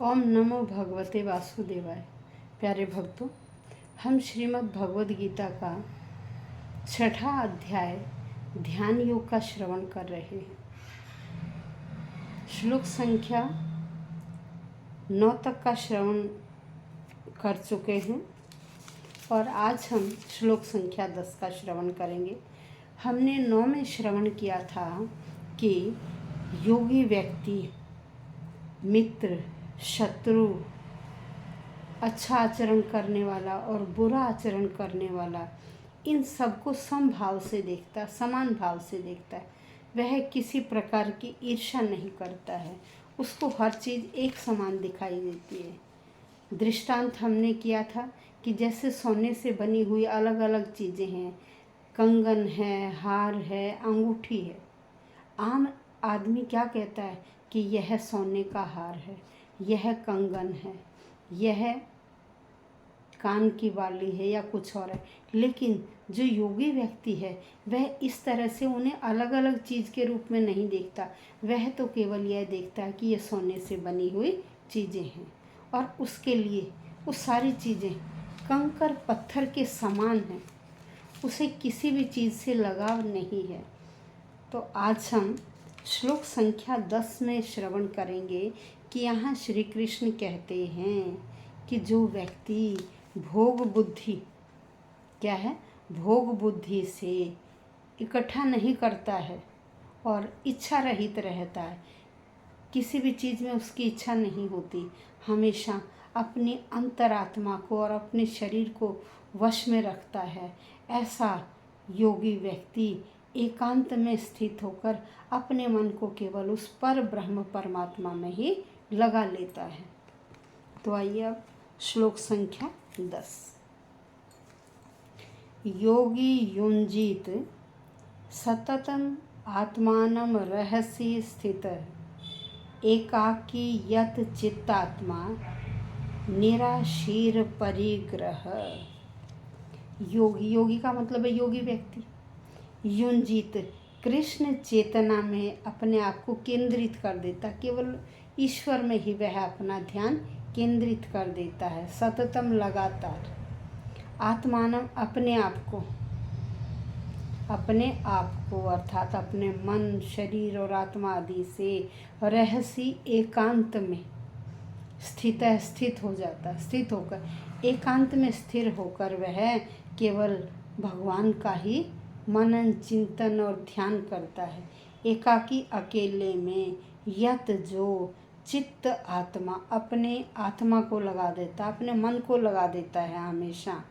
ओम नमो भगवते वासुदेवाय। प्यारे भक्तों, हम श्रीमद् भगवद गीता का 6ठा अध्याय ध्यान योग का श्रवण कर रहे हैं। श्लोक संख्या 9 तक का श्रवण कर चुके हैं और आज हम श्लोक संख्या 10 का श्रवण करेंगे। हमने 9 में श्रवण किया था कि योगी व्यक्ति, मित्र, शत्रु, अच्छा आचरण करने वाला और बुरा आचरण करने वाला, इन सबको समभाव से देखता, समान भाव से देखता है। वह किसी प्रकार की ईर्ष्या नहीं करता है, उसको हर चीज़ एक समान दिखाई देती है। दृष्टांत हमने किया था कि जैसे सोने से बनी हुई अलग अलग चीज़ें हैं, कंगन है, हार है, अंगूठी है। आम आदमी क्या कहता है कि यह सोने का हार है, यह कंगन है, यह कान की बाली है या कुछ और है। लेकिन जो योगी व्यक्ति है वह इस तरह से उन्हें अलग अलग चीज़ के रूप में नहीं देखता। वह तो केवल यह देखता है कि ये सोने से बनी हुई चीज़ें हैं और उसके लिए वो सारी चीज़ें कंकर पत्थर के समान हैं। उसे किसी भी चीज़ से लगाव नहीं है। तो आज हम श्लोक संख्या 10 में श्रवण करेंगे कि यहाँ श्री कृष्ण कहते हैं कि जो व्यक्ति भोग बुद्धि, क्या है, भोग बुद्धि से इकट्ठा नहीं करता है और इच्छा रहित रहता है, किसी भी चीज़ में उसकी इच्छा नहीं होती, हमेशा अपनी अंतरात्मा को और अपने शरीर को वश में रखता है, ऐसा योगी व्यक्ति एकांत में स्थित होकर अपने मन को केवल उस पर ब्रह्म परमात्मा में ही लगा लेता है। तो आइए अब श्लोक संख्या 10। योगी युञ्जीत सततम आत्मानं रहसि स्थितः एकाकी यत चित्तात्मा निराशीर परिग्रह। योगी, योगी का मतलब है योगी व्यक्ति। युञ्जीत, कृष्ण चेतना में अपने आप को केंद्रित कर देता, केवल ईश्वर में ही वह अपना ध्यान केंद्रित कर देता है, सततम लगातार। आत्मानम, अपने आप को अर्थात अपने मन, शरीर और आत्मा आदि से रहस्य एकांत में स्थित हो जाता, स्थित होकर एकांत में स्थिर होकर वह केवल भगवान का ही मनन, चिंतन और ध्यान करता है। एकाकी, अकेले में, यत, जो, चित्त आत्मा, अपने आत्मा को लगा देता, अपने मन को लगा देता है हमेशा,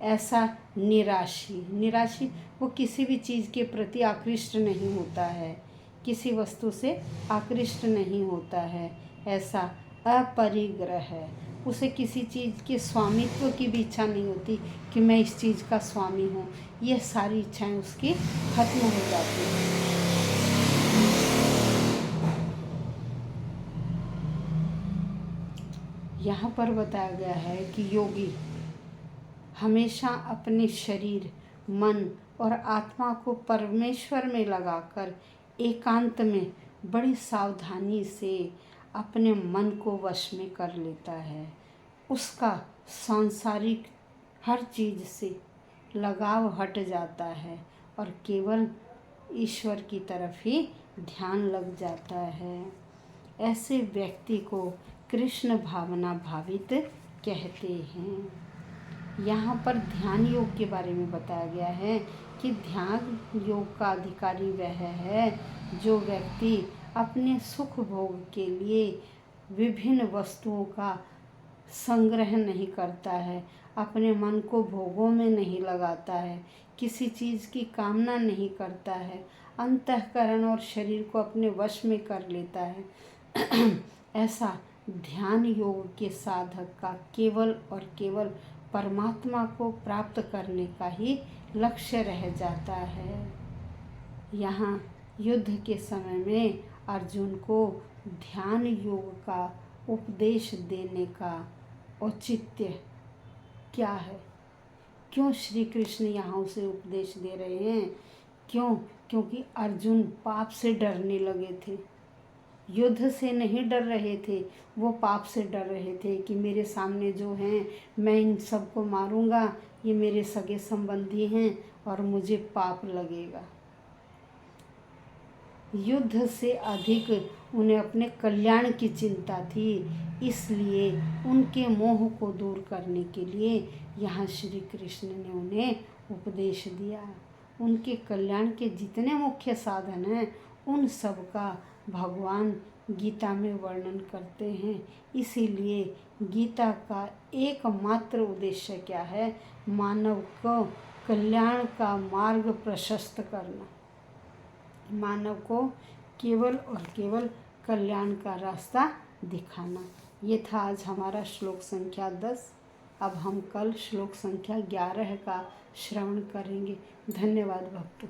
ऐसा निराशी, वो किसी भी चीज़ के प्रति आकृष्ट नहीं होता है, किसी वस्तु से आकृष्ट नहीं होता है, ऐसा अपरिग्रह है। उसे किसी चीज़ के स्वामित्व की भी इच्छा नहीं होती कि मैं इस चीज़ का स्वामी हूँ। यह सारी इच्छाएं उसकी खत्म हो जाती हैं। यहाँ पर बताया गया है कि योगी हमेशा अपने शरीर, मन और आत्मा को परमेश्वर में लगाकर एकांत में बड़ी सावधानी से अपने मन को वश में कर लेता है। उसका सांसारिक हर चीज़ से लगाव हट जाता है और केवल ईश्वर की तरफ ही ध्यान लग जाता है। ऐसे व्यक्ति को कृष्ण भावना भावित कहते हैं। यहाँ पर ध्यान योग के बारे में बताया गया है कि ध्यान योग का अधिकारी वह है जो व्यक्ति अपने सुख भोग के लिए विभिन्न वस्तुओं का संग्रह नहीं करता है, अपने मन को भोगों में नहीं लगाता है, किसी चीज़ की कामना नहीं करता है, अंतःकरण और शरीर को अपने वश में कर लेता है। ऐसा ध्यान योग के साधक का केवल और केवल परमात्मा को प्राप्त करने का ही लक्ष्य रह जाता है। यहाँ युद्ध के समय में अर्जुन को ध्यान योग का उपदेश देने का औचित्य क्या है? क्यों श्री कृष्ण यहाँ उसे उपदेश दे रहे हैं? क्यों? क्योंकि अर्जुन पाप से डरने लगे थे। युद्ध से नहीं डर रहे थे, वो पाप से डर रहे थे कि मेरे सामने जो हैं मैं इन सबको मारूंगा, ये मेरे सगे संबंधी हैं और मुझे पाप लगेगा। युद्ध से अधिक उन्हें अपने कल्याण की चिंता थी, इसलिए उनके मोह को दूर करने के लिए यहाँ श्री कृष्ण ने उन्हें उपदेश दिया। उनके कल्याण के जितने मुख्य साधन हैं उन सब का भगवान गीता में वर्णन करते हैं। इसीलिए गीता का एकमात्र उद्देश्य क्या है? मानव को कल्याण का मार्ग प्रशस्त करना, मानव को केवल और केवल कल्याण का रास्ता दिखाना। ये था आज हमारा श्लोक संख्या 10। अब हम कल श्लोक संख्या 11 का श्रवण करेंगे। धन्यवाद भक्तों।